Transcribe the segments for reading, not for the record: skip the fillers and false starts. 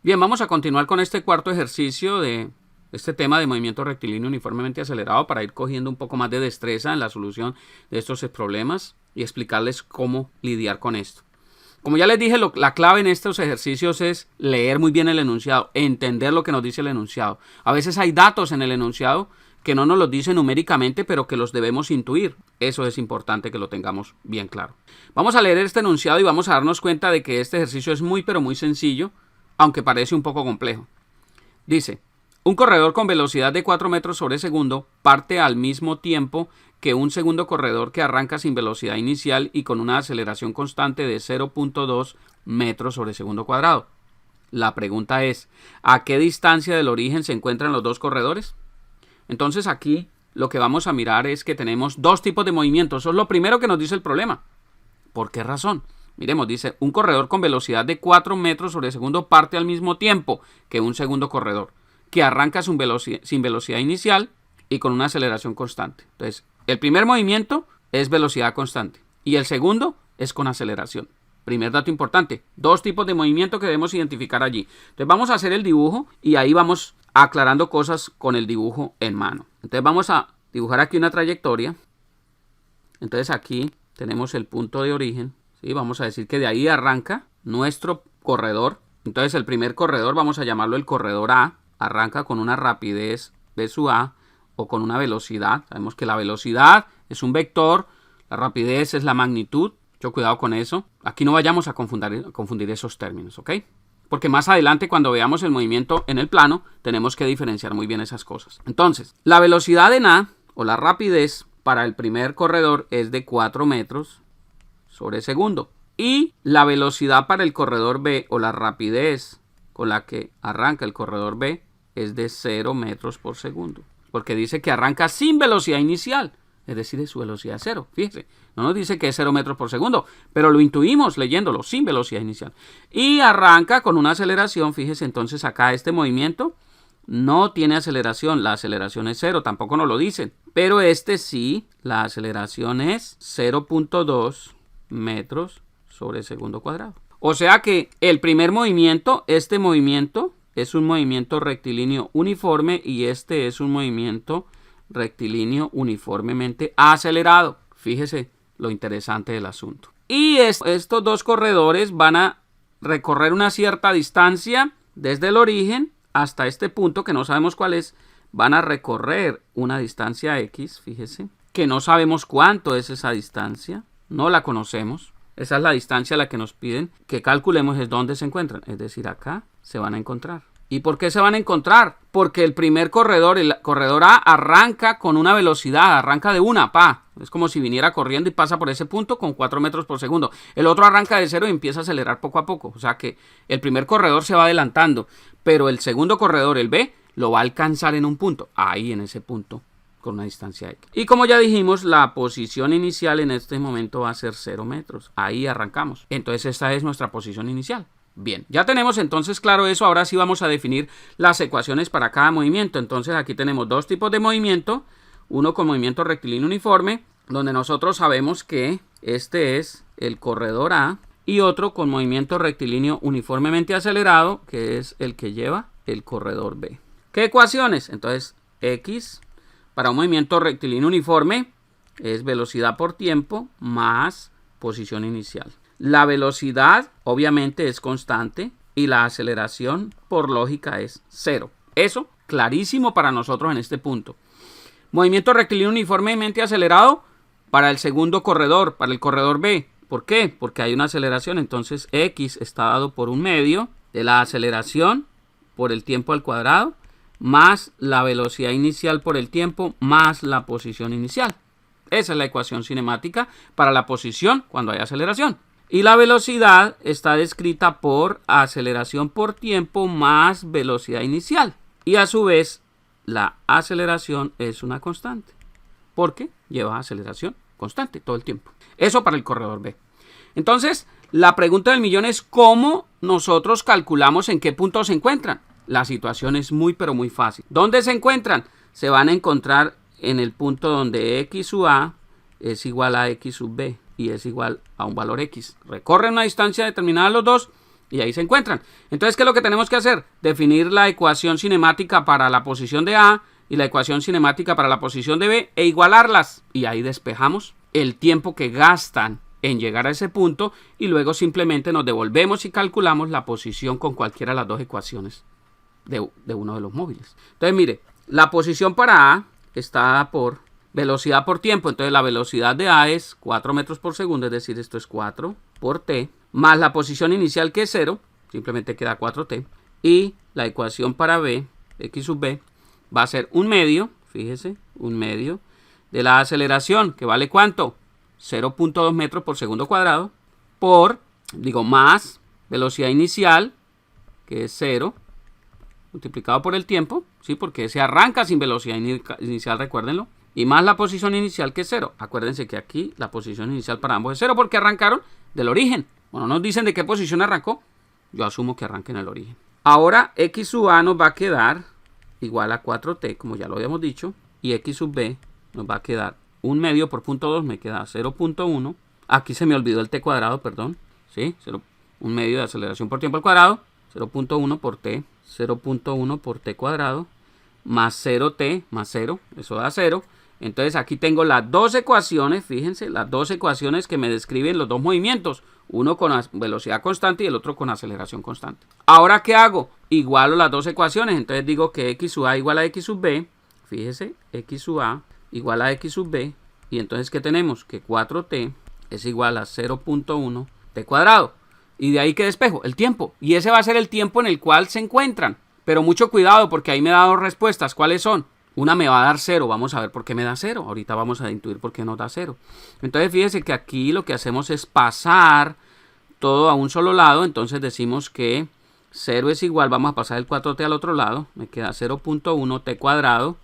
Bien, vamos a continuar con este cuarto ejercicio de este tema de movimiento rectilíneo uniformemente acelerado para ir cogiendo un poco más de destreza en la solución de estos problemas y explicarles cómo lidiar con esto. Como ya les dije, la clave en estos ejercicios es leer muy bien el enunciado, entender lo que nos dice el enunciado. A veces hay datos en el enunciado que no nos los dice numéricamente, pero que los debemos intuir. Eso es importante que lo tengamos bien claro. Vamos a leer este enunciado y vamos a darnos cuenta de que este ejercicio es muy pero muy sencillo, aunque parece un poco complejo. Dice, un corredor con velocidad de 4 metros sobre segundo parte al mismo tiempo que un segundo corredor que arranca sin velocidad inicial y con una aceleración constante de 0.2 metros sobre segundo cuadrado. La pregunta es, ¿a qué distancia del origen se encuentran los dos corredores? Entonces aquí lo que vamos a mirar es que tenemos dos tipos de movimientos. Eso es lo primero que nos dice el problema. ¿Por qué razón? Miremos, dice, un corredor con velocidad de 4 metros sobre segundo parte al mismo tiempo que un segundo corredor, que arranca sin velocidad inicial y con una aceleración constante. Entonces, el primer movimiento es velocidad constante y el segundo es con aceleración. Primer dato importante, dos tipos de movimiento que debemos identificar allí. Entonces, vamos a hacer el dibujo y ahí vamos aclarando cosas con el dibujo en mano. Entonces, vamos a dibujar aquí una trayectoria. Entonces, aquí tenemos el punto de origen. ¿Sí? Vamos a decir que de ahí arranca nuestro corredor. Entonces el primer corredor vamos a llamarlo el corredor A. Arranca con una rapidez B sub A o con una velocidad. Sabemos que la velocidad es un vector, la rapidez es la magnitud. Mucho cuidado con eso. Aquí no vayamos a confundir esos términos, ¿ok? Porque más adelante cuando veamos el movimiento en el plano tenemos que diferenciar muy bien esas cosas. Entonces, la velocidad en A o la rapidez para el primer corredor es de 4 metros sobre segundo. Y la velocidad para el corredor B o la rapidez con la que arranca el corredor B es de 0 metros por segundo. Porque dice que arranca sin velocidad inicial. Es decir, su velocidad es 0. Fíjese, no nos dice que es 0 metros por segundo, pero lo intuimos leyéndolo sin velocidad inicial. Y arranca con una aceleración. Fíjese, entonces acá este movimiento no tiene aceleración. La aceleración es 0, tampoco nos lo dicen. Pero este sí, la aceleración es 0.2 metros sobre segundo cuadrado. O sea que el primer movimiento, este movimiento es un movimiento rectilíneo uniforme y este es un movimiento rectilíneo uniformemente acelerado. Fíjese lo interesante del asunto. Y estos dos corredores van a recorrer una cierta distancia desde el origen hasta este punto que no sabemos cuál es. Van a recorrer una distancia X, fíjese, que no sabemos cuánto es esa distancia. No la conocemos. Esa es la distancia a la que nos piden que calculemos es dónde se encuentran. Es decir, acá se van a encontrar. ¿Y por qué se van a encontrar? Porque el primer corredor, el corredor A, arranca con una velocidad, arranca de una, Es como si viniera corriendo y pasa por ese punto con 4 metros por segundo. El otro arranca de 0 y empieza a acelerar poco a poco. O sea que el primer corredor se va adelantando, pero el segundo corredor, el B, lo va a alcanzar en un punto. Ahí en ese punto, con una distancia X. Y como ya dijimos, la posición inicial en este momento va a ser 0 metros. Ahí arrancamos. Entonces esta es nuestra posición inicial. Bien, ya tenemos entonces claro eso. Ahora sí vamos a definir las ecuaciones para cada movimiento. Entonces aquí tenemos dos tipos de movimiento. Uno con movimiento rectilíneo uniforme, donde nosotros sabemos que este es el corredor A. Y otro con movimiento rectilíneo uniformemente acelerado, que es el que lleva el corredor B. ¿Qué ecuaciones? Entonces X para un movimiento rectilíneo uniforme es velocidad por tiempo más posición inicial. La velocidad obviamente es constante y la aceleración por lógica es 0. Eso clarísimo para nosotros en este punto. Movimiento rectilíneo uniformemente acelerado para el segundo corredor, para el corredor B. ¿Por qué? Porque hay una aceleración. Entonces X está dado por un medio de la aceleración por el tiempo al cuadrado más la velocidad inicial por el tiempo más la posición inicial. Esa es la ecuación cinemática para la posición cuando hay aceleración. Y la velocidad está descrita por aceleración por tiempo más velocidad inicial. Y a su vez, la aceleración es una constante. Porque lleva aceleración constante todo el tiempo. Eso para el corredor B. Entonces, la pregunta del millón es ¿cómo nosotros calculamos en qué punto se encuentran? La situación es muy pero muy fácil. ¿Dónde se encuentran? Se van a encontrar en el punto donde X sub A es igual a X sub B y es igual a un valor X. Recorren una distancia determinada los dos Y ahí se encuentran. Entonces, ¿qué es lo que tenemos que hacer? Definir la ecuación cinemática para la posición de A y la ecuación cinemática para la posición de B e igualarlas. Y ahí despejamos el tiempo que gastan en llegar a ese punto y luego simplemente nos devolvemos y calculamos la posición con cualquiera de las dos ecuaciones de uno de los móviles. Entonces, mire, la posición para A está por velocidad por tiempo. Entonces, la velocidad de A es 4 metros por segundo, es decir, esto es 4 por T, más la posición inicial que es 0, simplemente queda 4T, y la ecuación para B, X sub B, va a ser un medio, fíjese, un medio de la aceleración, que vale ¿cuánto? 0.2 metros por segundo cuadrado, por, más velocidad inicial, que es 0, multiplicado por el tiempo, ¿sí? Porque se arranca sin velocidad inicial, recuérdenlo, y más la posición inicial, que es 0. Acuérdense que aquí la posición inicial para ambos es 0 porque arrancaron del origen. Bueno, nos dicen de qué posición arrancó, yo asumo que arranque en el origen. Ahora X sub A nos va a quedar igual a 4T, como ya lo habíamos dicho, y X sub B nos va a quedar un medio por punto 2, me queda 0.1. Aquí se me olvidó el T cuadrado, perdón. ¿Sí? Un medio de aceleración por tiempo al cuadrado. 0.1 por T. 0.1 por T cuadrado. Más 0T, más 0. Eso da 0. Entonces aquí tengo las dos ecuaciones. Fíjense, las dos ecuaciones que me describen los dos movimientos. Uno con velocidad constante y el otro con aceleración constante. Ahora, ¿qué hago? Igualo las dos ecuaciones. Entonces digo que X sub A igual a X sub B. Fíjese, X sub A igual a X sub B, y entonces ¿qué tenemos? Que 4T es igual a 0.1 T cuadrado, y de ahí que despejo el tiempo, y ese va a ser el tiempo en el cual se encuentran, pero mucho cuidado porque ahí me da dos respuestas. ¿Cuáles son? Una me va a dar 0, vamos a ver por qué me da 0, ahorita vamos a intuir por qué nos da 0. Entonces fíjese que aquí lo que hacemos es pasar todo a un solo lado, entonces decimos que 0 es igual, vamos a pasar el 4T al otro lado, me queda 0.1 T cuadrado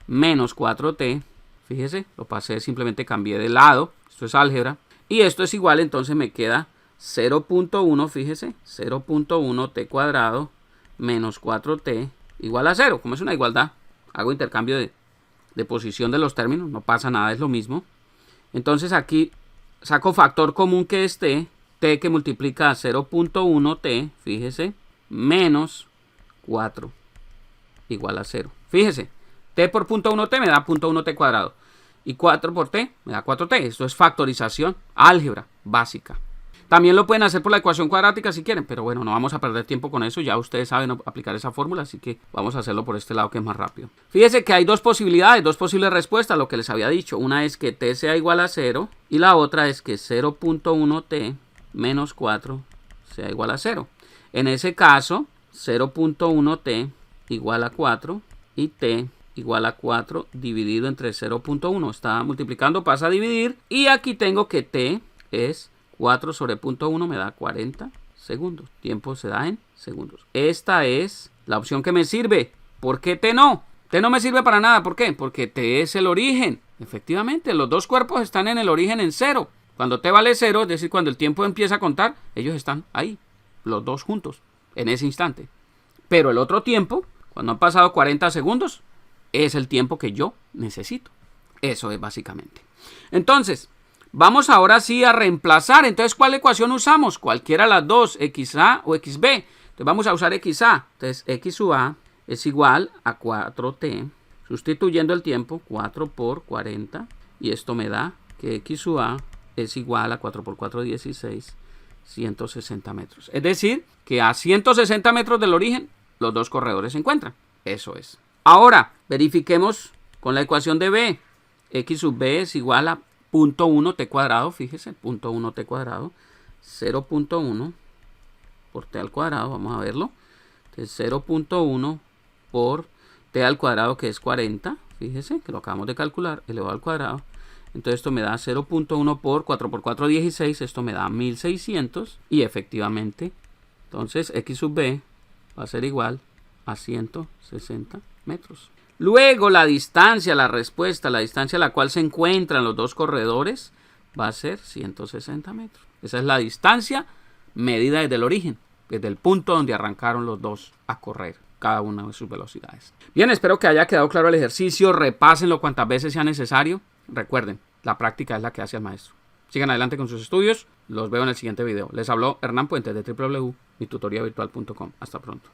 menos 4T. Fíjese, lo pasé, simplemente cambié de lado. Esto es álgebra. Y esto es igual, entonces me queda 0.1, fíjese, 0.1 T cuadrado menos 4T igual a 0. Como es una igualdad, hago intercambio de posición de los términos, no pasa nada, es lo mismo. Entonces aquí saco factor común que es T que multiplica a 0.1 T, fíjese, menos 4 igual a 0. Fíjese. T por 0.1T me da 0.1T cuadrado. Y 4 por T me da 4T. Esto es factorización, álgebra básica. También lo pueden hacer por la ecuación cuadrática si quieren, pero bueno, no vamos a perder tiempo con eso. Ya ustedes saben aplicar esa fórmula, así que vamos a hacerlo por este lado que es más rápido. Fíjense que hay dos posibilidades, dos posibles respuestas a lo que les había dicho. Una es que T sea igual a 0 y la otra es que 0.1T menos 4 sea igual a 0. En ese caso, 0.1T igual a 4 y T igual a 4 dividido entre 0.1. Está multiplicando, pasa a dividir. Y aquí tengo que T es 4 sobre 0.1 me da 40 segundos. Tiempo se da en segundos. Esta es la opción que me sirve. ¿Por qué T no? T no me sirve para nada. ¿Por qué? Porque T es el origen. Efectivamente, los dos cuerpos están en el origen en 0. Cuando T vale 0, es decir, cuando el tiempo empieza a contar, ellos están ahí, los dos juntos, en ese instante. Pero el otro tiempo, cuando han pasado 40 segundos, es el tiempo que yo necesito. Eso es básicamente. Entonces, vamos ahora sí a reemplazar. Entonces, ¿cuál ecuación usamos? Cualquiera de las dos, XA o XB. Entonces, vamos a usar XA. Entonces, X sub A es igual a 4T, sustituyendo el tiempo, 4 por 40. Y esto me da que X sub A es igual a 4 por 4, 16, 160 metros. Es decir, que a 160 metros del origen, los dos corredores se encuentran. Eso es. Ahora, verifiquemos con la ecuación de B. X sub B es igual a 0.1 T cuadrado, fíjese, 0.1 T cuadrado, 0.1 por T al cuadrado, vamos a verlo. Entonces 0.1 por T al cuadrado, que es 40, fíjese, que lo acabamos de calcular, elevado al cuadrado. Entonces esto me da 0.1 por 4 por 4, 16, esto me da 1600. Y efectivamente, entonces X sub B va a ser igual a 160 metros. Luego la distancia, la respuesta, la distancia a la cual se encuentran los dos corredores va a ser 160 metros. Esa es la distancia medida desde el origen, desde el punto donde arrancaron los dos a correr, cada una de sus velocidades. Bien, espero que haya quedado claro el ejercicio. Repásenlo cuantas veces sea necesario. Recuerden, la práctica es la que hace al maestro. Sigan adelante con sus estudios. Los veo en el siguiente video. Les habló Hernán Puentes de www.mitutoriavirtual.com. Hasta pronto.